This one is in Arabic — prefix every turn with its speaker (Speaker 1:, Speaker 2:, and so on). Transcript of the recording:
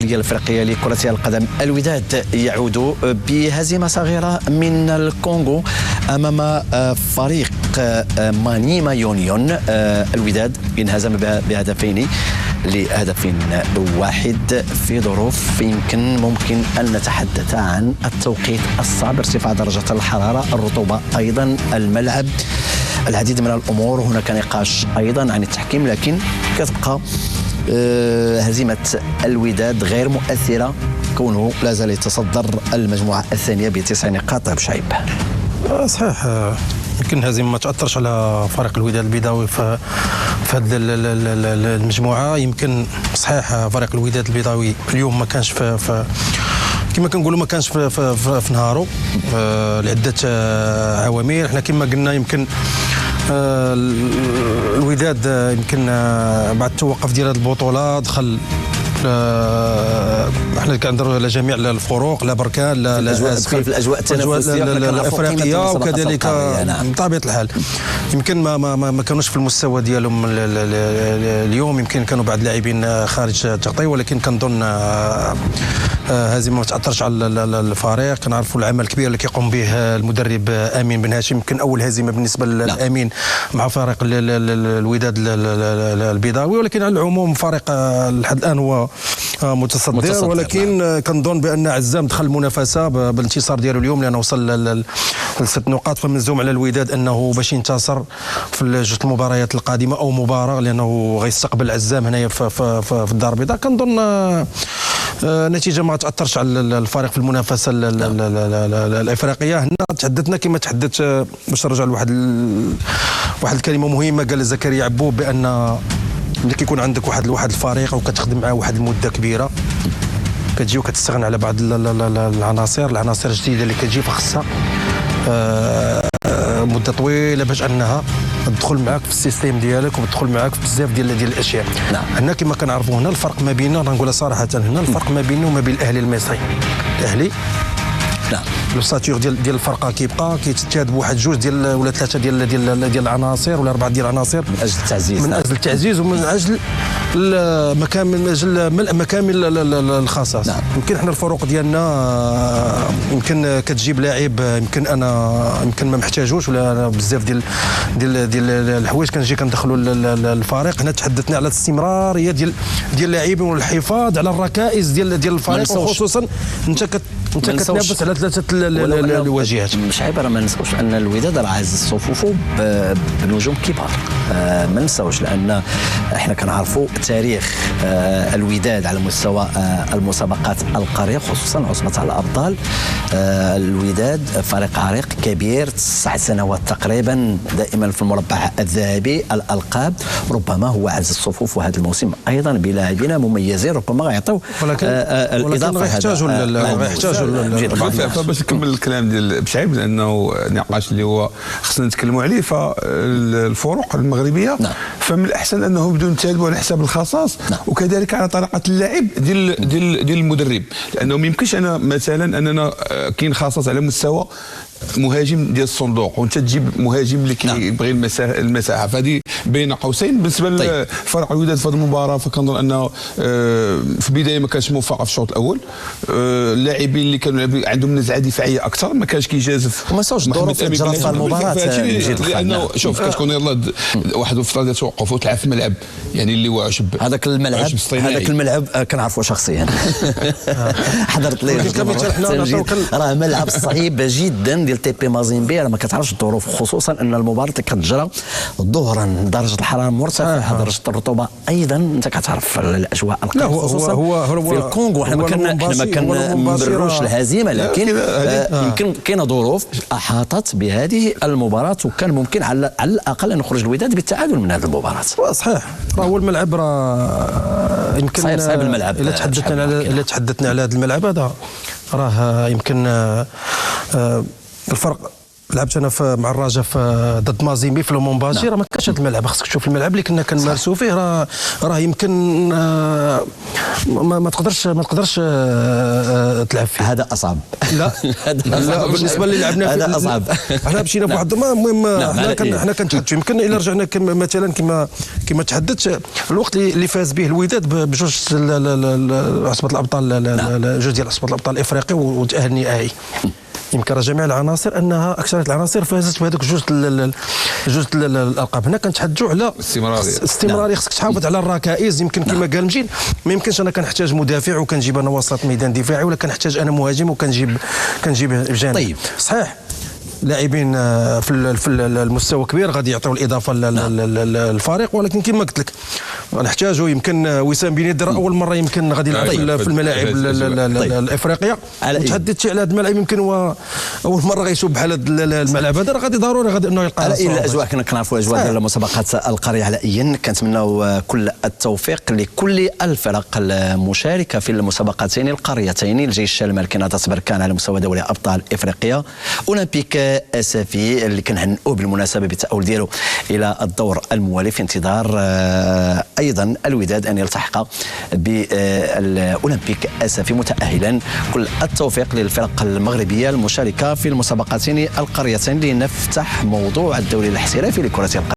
Speaker 1: ديال افريقيا لكرة القدم. الوداد يعود بهزيمة صغيرة من الكونغو امام فريق مانيما يونيون. الوداد انهزم بهدفين لهدف واحد في ظروف ممكن أن نتحدث عن التوقيت الصعب، ارتفاع درجة الحرارة، الرطوبة، أيضا الملعب، العديد من الأمور. هناك نقاش أيضا عن التحكيم، لكن كتبقى هزيمة الوداد غير مؤثرة كونه لا زال يتصدر المجموعة الثانية ب9 نقاط. بشعيب
Speaker 2: صحيح، يمكن الهزيمه ما تاثرش على فريق الوداد البيضاوي في هذه المجموعه. يمكن صحيح فريق الوداد البيضاوي اليوم ما كانش في كما كنقولوا ما كانش في نهارو لعده عوامل. احنا كما قلنا يمكن الوداد يمكن بعد التوقف ديال هذه البطوله دخل احنا كنديروا على جميع الفروق، لا بركان لا
Speaker 1: في الاجواء التنافسيه
Speaker 2: الافريقيه، وكذلك بطبيعه الحال يمكن ما كانوش في المستوى ديالهم اليوم. يمكن كانوا بعض اللاعبين خارج التغطيه، ولكن كنظن هذه ما تاثرش على الفريق. كنعرفوا العمل الكبير اللي كيقوم به المدرب امين بن هاشم. يمكن اول هزيمه بالنسبه لامين مع فريق الوداد البيضاوي، ولكن على العموم فريق لحد الان هو متصدر. ولكن كنظن بان عزام دخل المنافسه بالانتصار ديالو اليوم، لانه وصل ل6 نقاط. فملزوم على الوداد انه باش ينتصر في جوج المباريات القادمه او مباراه، لانه غيستقبل عزام هنايا في الدار البيضاء. كنظن نتيجه ما تاثرش على الفريق في المنافسه الافريقيه. هنا تحدثنا كما تحدث باش نرجع لواحد الكلمه مهمه قال زكريا عبوب، بان ملي كيكون عندك واحد الفريق وكتخدم معاه واحد المده كبيره، كتجي وكتستغنى على بعض العناصر الجديده اللي كتجي، فخصها مده طويله باش انها تدخل معاك في السيستيم ديالك وتدخل معاك في بزاف ديال الاشياء. هنا كما كنعرفوا هنا الفرق ما بيننا، نقولها صراحه، هنا الفرق ما بيننا وما بين الاهلي المصري. الاهلي لو ساتور ديال الفرقه كيبقى كيتجاد بواحد جوج ولا ثلاثه ديال العناصر ولا 4 ديال العناصر
Speaker 1: من اجل التعزيز
Speaker 2: ومن اجل مكامن الخصائص. يمكن احنا الفروق ديالنا يمكن كتجيب لاعب يمكن ما محتاجوش، ولا بزاف ديال الحوايج كنجي كندخلوا الفريق. هنا تحدثنا على الاستمراريه ديال اللاعبين والحفاظ على الركائز ديال الفريق، وخصوصا انت كتنافس على 3 الواجهات.
Speaker 1: مش عيب راه ما نساوش ان الوداد راه عايز صفوفه بنجوم كبار. ما نساوش، لان احنا كنعرفوا تاريخ الوداد على مستوى المسابقات القاريه، خصوصا عصبه الابطال. الوداد فريق عريق كبير، 9 سنوات تقريبا دائما في المربع الذهبي. الالقاب ربما هو عز الصفوف، وهذا الموسم ايضا بلاعبين مميزين ربما غيعطيو الاضافه.
Speaker 2: يحتاجوا
Speaker 3: فباش نكمل الكلام ديال بشعيب، لانه نقاش اللي هو خصنا نتكلموا عليه. فالفروق المغربيه فمن الاحسن انه بدون تجربه على حساب الخصاص، وكذلك على طريقه اللعب ديال المدرب، لانه ما يمكنش انا مثلا اننا كاين خصاص على مستوى مهاجم ديال الصندوق وانت تجيب مهاجم اللي كيبغي المساحه. فهذه بين قوسين بالنسبه لفريق الوداد في هذه المباراه. فكنظن انه في البدايه ما كانش موفق في الشوط الاول. اللاعبين اللي كانوا عندهم نزعه دفاعيه اكثر ما كانش كيجازف
Speaker 1: وما ساوش الظروف اللي جرات في المباراه،
Speaker 3: لانه شوف كتكون يلاه واحد الفتره ديال التوقف وتلعب في الملعب يعني اللي هو عشب.
Speaker 1: هذاك الملعب كنعرفوا شخصيا حضرت ليه راه ملعب صعيب جدا ديال تي بي مازيمبي. ما كتعرفش الظروف، خصوصا ان المباراه كتجرى ظهرا، درجه الحراره مرتفعه، درجه الرطوبه ايضا انت كتعرف الاجواء القاريه، خصوصا في الكونغو. احنا ما كنبرروش الهزيمه، لكن يمكن كاينه ظروف احاطت بهذه المباراه، وكان ممكن على الاقل ان يخرج الوداد بالتعادل من هذه المباراه.
Speaker 2: صحيح، راه هو الملعب راه يمكن
Speaker 1: صعيب الملعب.
Speaker 2: الا تحدثنا على هذا الملعب هذا راه يمكن الفرق لعبت انا مع الرجاء ضد مازيمبي في لومونباشي. راه ما كانش هذا الملعب، خاصك تشوف الملعب اللي كنا كنمارسوا فيه. راه يمكن ما تقدرش تلعب فيه.
Speaker 1: هذا اصعب.
Speaker 2: لا لا بالنسبه اللي لعبنا فيه
Speaker 1: هذا اصعب.
Speaker 2: احنا مشينا في واحد المهم حنا كنتحدثوا يمكن الا رجعنا مثلا كما تحدثت الوقت اللي فاز به الوداد بجوج عصبه الابطال، جوج ديال عصبه الابطال الافريقي وتاهل النهائي. يمكن راه جميع العناصر انها اكثر العناصر فازت بهذوك جوج الالقاب. هنا كنتحدثوا على استمراريه. خصك تحافظ على الركائز. يمكن كما قال مجيد ما يمكنش انا كنحتاج مدافع وكنجيب انا وسط ميدان دفاعي، ولا كنحتاج انا مهاجم وكنجيب بجانب.
Speaker 1: طيب
Speaker 2: صحيح لاعبين في المستوى كبير غادي يعطيو الاضافه للفريق، ولكن كما قلت لك نحتاجوا. يمكن وسام بن يدر اول مره يمكن غادي يلعب في الملاعب الافريقيه. تحدثت على هذا الملعب، يمكن هو اول مره غيشوف بحال هذا الملعب هذا. راه ضروري انه يلقى
Speaker 1: على الاجواء. كنا كنعرفوا الاجواء ديال المسابقات القاريه. على اي كنتمناو كل التوفيق لكل الفرق المشاركه في المسابقتين القاريتين. الجيش الملكي نهضه بركان على مستوى دوري ابطال افريقيا، اولمبيك اسفي اللي كنهنئوه بالمناسبه بالتاهل ديالو الى الدور الموالي، في انتظار ايضا الوداد ان يلتحق بالاولمبيك اسفي متاهلا. كل التوفيق للفرق المغربيه المشاركه في المسابقتين القاريتين لنفتح موضوع الدوري الاحترافي لكره القدم.